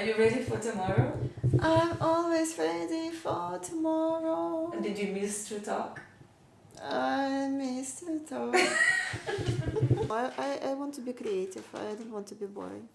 you ready for tomorrow? I'm always ready for tomorrow. Did you miss True Talk? I miss to talk. I want to be creative. I don't want to be boring.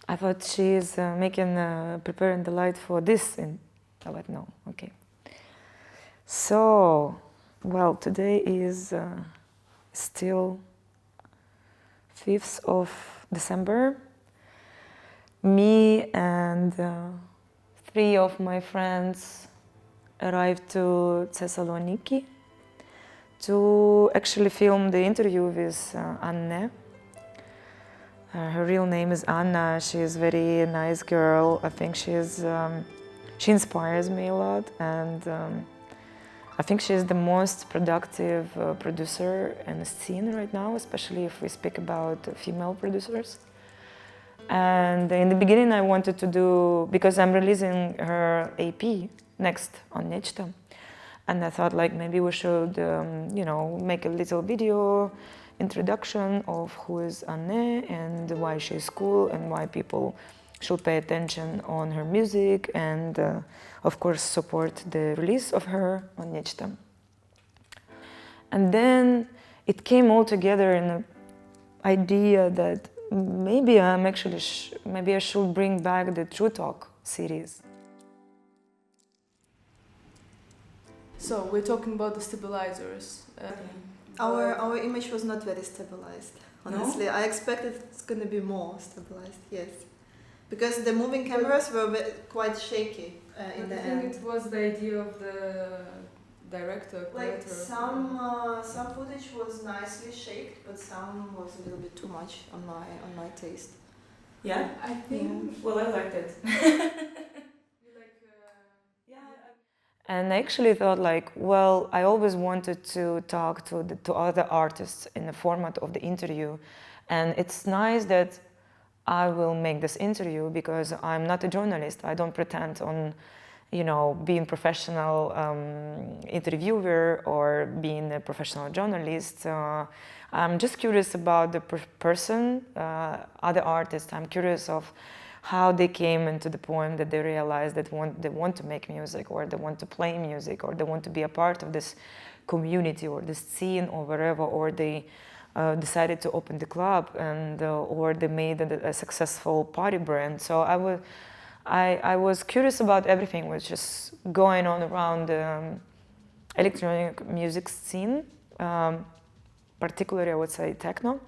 I thought she's preparing the light for this. But no, okay. So, well, today is still 5th of December. Me and 3 of my friends arrived to Thessaloniki to actually film the interview with ANNÄ. Her real name is ANNÄ. She is a very nice girl. I think she inspires me a lot, and I think she is the most productive producer in the scene right now, especially if we speak about female producers. And in the beginning I wanted to do, because I'm releasing her EP next on Nechto, and I thought like maybe we should, make a little video introduction of who is ANNÄ and why she's cool and why people should pay attention on her music and of course support the release of her on Nechto. And then it came all together in an idea that maybe maybe I should bring back the True Talk series. So we're talking about the stabilizers. Our image was not very stabilized. Honestly, No? I expected it's gonna be more stabilized. Yes, because the moving cameras were quite shaky in the end. It was the idea of the director. Like some footage was nicely shaped, but some was a little bit too much on my taste. Yeah? I think. Well, I liked it. And I actually thought like, well, I always wanted to talk to other artists in the format of the interview. And it's nice that I will make this interview because I'm not a journalist. I don't pretend on, being professional interviewer or being a professional journalist. I'm just curious about the person, other artists. I'm curious of how they came into the point that they realized that they want to make music, or they want to play music, or they want to be a part of this community or this scene or wherever, or they decided to open the club and or they made a successful party brand. So I was curious about everything which is going on around the electronic music scene, particularly I would say techno.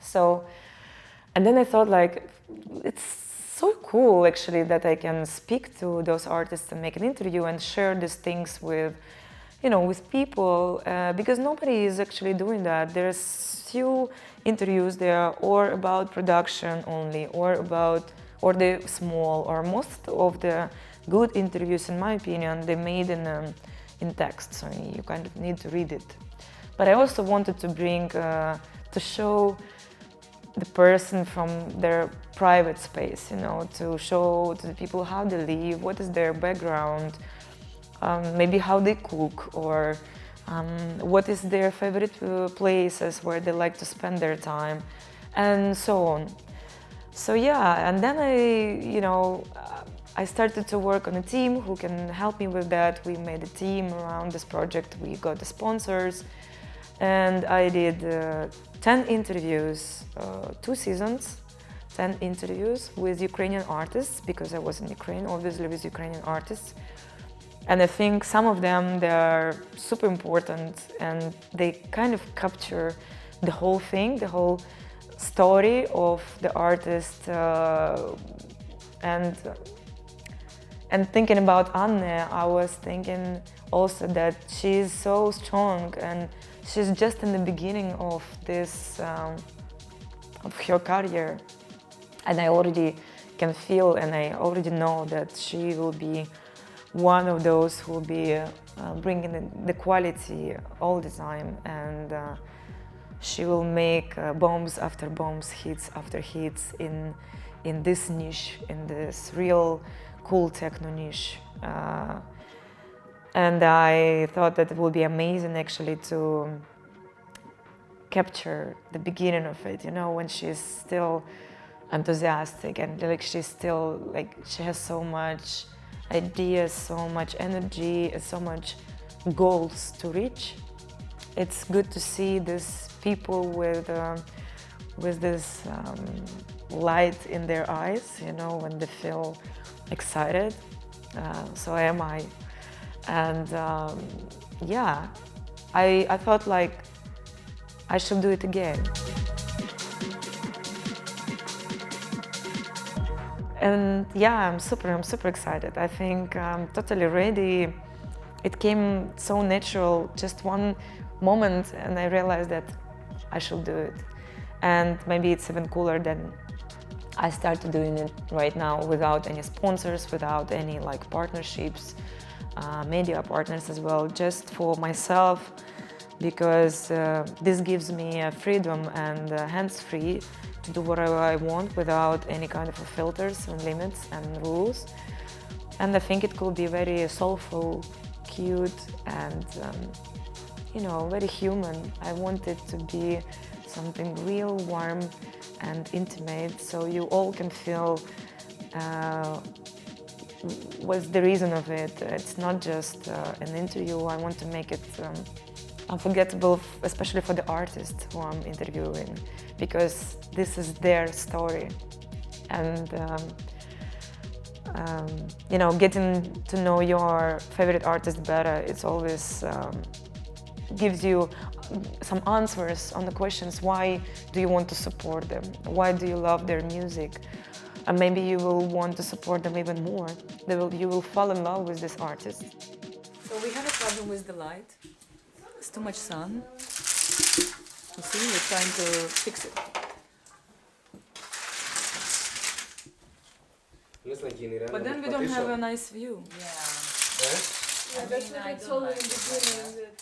So, and then I thought like, it's so cool actually that I can speak to those artists and make an interview and share these things with, with people, because nobody is actually doing that. There's few interviews there or about production only, or the small, or most of the good interviews, in my opinion, they made in text, so you kind of need to read it. But I also wanted to bring, to show the person from their private space, to show to the people how they live, what is their background, maybe how they cook, or what is their favorite places where they like to spend their time, and so on. So yeah, and then I started to work on a team who can help me with that. We made a team around this project. We got the sponsors, and I did 10 interviews, 2 seasons, 10 interviews with Ukrainian artists, because I was in Ukraine, obviously, with Ukrainian artists. And I think some of them, they are super important, and they kind of capture the whole thing, the whole story of the artist. And thinking about ANNÄ, I was thinking also that she's so strong, and she's just in the beginning of this, of her career. And I already can feel, and I already know that she will be one of those who will be bringing the quality all the time, and she will make bombs after bombs, hits after hits in this niche, in this real cool techno niche. And I thought that it would be amazing actually to capture the beginning of it, you know, when she's still enthusiastic and like she's still like she has so much ideas, so much energy, and so much goals to reach. It's good to see these people with this light in their eyes, you know, when they feel excited. So am I. And yeah, I thought like I should do it again. And yeah, I'm super excited. I think I'm totally ready. It came so natural, just one moment, and I realized that I should do it. And maybe it's even cooler than I started doing it right now without any sponsors, without any like partnerships, media partners as well, just for myself, because this gives me freedom and hands-free to do whatever I want without any kind of filters and limits and rules. And I think it could be very soulful, cute, and you know, very human. I want it to be something real, warm, and intimate, so you all can feel what's the reason of it. It's not just an interview. I want to make it unforgettable, especially for the artists who I'm interviewing, because this is their story. And you know, getting to know your favorite artist better, it's always gives you some answers on the questions. Why do you want to support them? Why do you love their music? And maybe you will want to support them even more. You will fall in love with this artist. So we have a problem with the light. It's too much sun. You see, we're trying to fix it. But then we don't have a nice view. Yeah, that's what I told you in the beginning.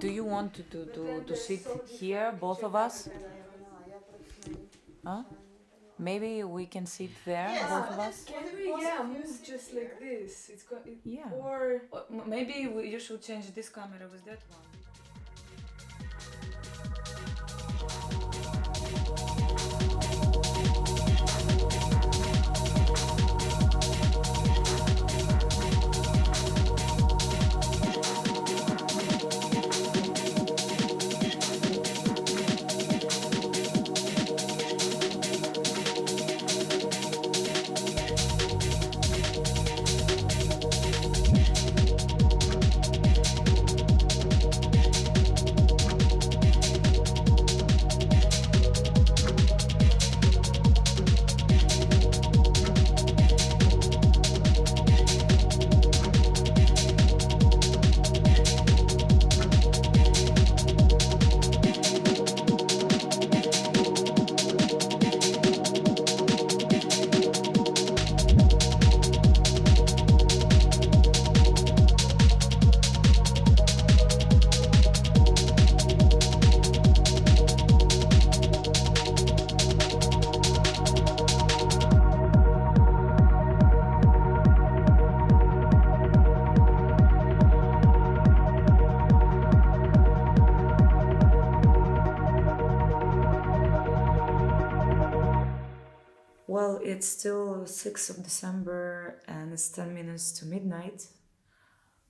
Do you want to sit here, both of us? Huh? Maybe we can sit there, both of us? Can we use just like this? Yeah. Or Maybe you should change this camera with that one. Well, it's still 6th of December and it's 10 minutes to midnight.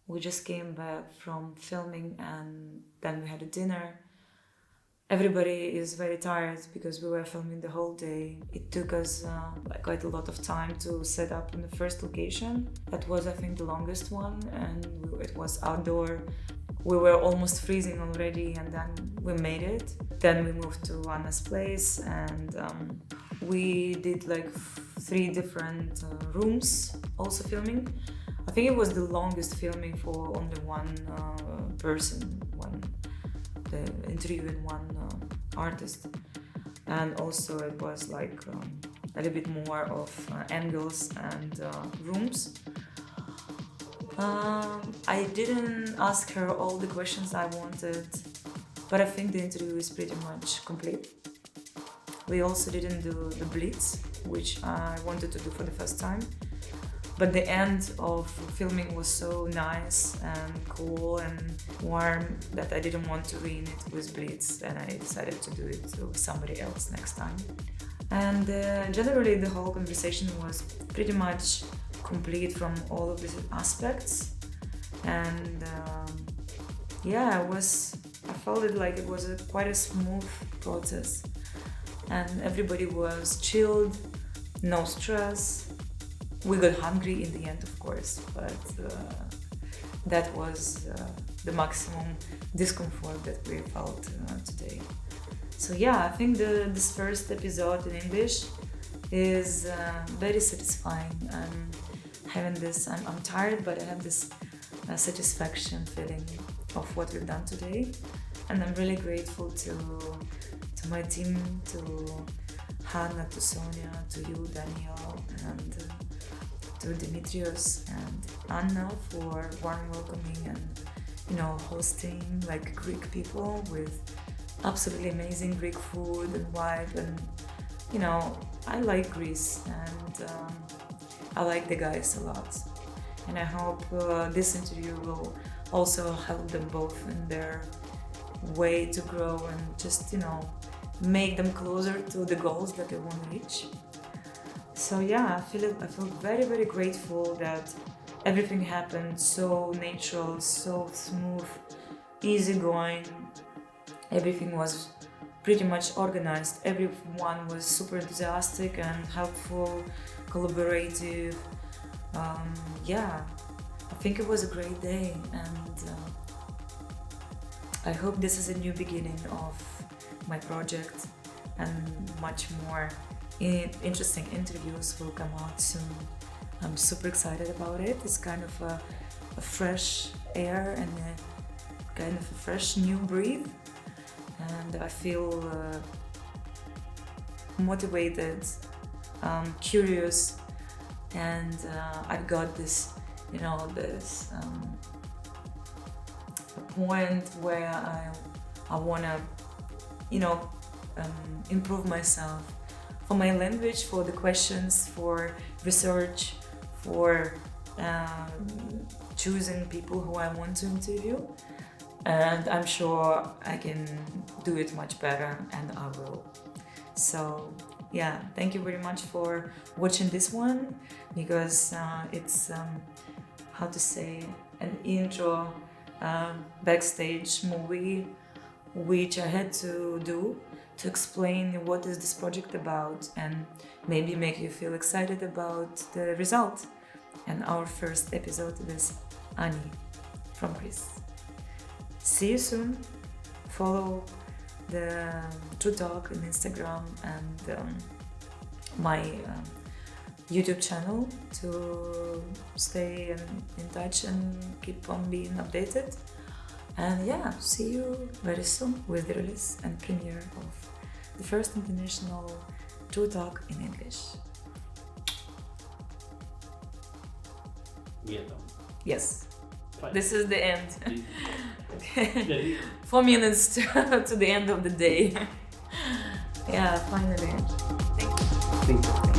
We just came back from filming and then we had a dinner. Everybody is very tired because we were filming the whole day. It took us quite a lot of time to set up in the first location. That was, I think, the longest one, and it was outdoor. We were almost freezing already, and then we made it. Then we moved to ANNÄ's place, and we did like 3 different rooms also filming. I think it was the longest filming for only one person, the interviewing one artist. And also it was like a little bit more of angles and rooms. I didn't ask her all the questions I wanted, but I think the interview is pretty much complete. We also didn't do the blitz, which I wanted to do for the first time. But the end of filming was so nice and cool and warm that I didn't want to ruin it with Blitz, and I decided to do it with somebody else next time. And generally the whole conversation was pretty much complete from all of these aspects. And yeah, I felt it like it was quite a smooth process. And everybody was chilled, no stress. We got hungry in the end, of course, but that was the maximum discomfort that we felt today. So yeah, I think this first episode in English is very satisfying. I'm having this, I'm tired, but I have this satisfaction feeling of what we've done today. And I'm really grateful to my team, to Hannah, to Sonia, to you, Daniel, and to Dimitrios and ANNÄ for warm welcoming and, you know, hosting like Greek people with absolutely amazing Greek food and vibe. And, you know, I like Greece, and I like the guys a lot. And I hope this interview will also help them both in their way to grow and just, you know, make them closer to the goals that they want to reach. So yeah, I feel very, very grateful that everything happened so natural, so smooth, easygoing. Everything was pretty much organized. Everyone was super enthusiastic and helpful, collaborative. Yeah, I think it was a great day, and I hope this is a new beginning of my project, and much more interesting interviews will come out soon. I'm super excited about it. It's kind of a fresh air and a kind of a fresh new breath, and I feel motivated, curious, and I've got this, you know, this a point where I wanna, you know, improve myself for my language, for the questions, for research, for choosing people who I want to interview. And I'm sure I can do it much better, and I will. So yeah, thank you very much for watching this one, because it's how to say, an intro backstage movie which I had to do to explain what is this project about and maybe make you feel excited about the result. And our first episode is ANNÄ from Greece. See you soon. Follow the True Talk on Instagram and my YouTube channel to stay in touch and keep on being updated. And yeah, see you very soon with the release and premiere of the first international True Talk in English. Yes. Fine. This is the end. 4 minutes to the end of the day. Yeah, finally. Thank you. Thank you.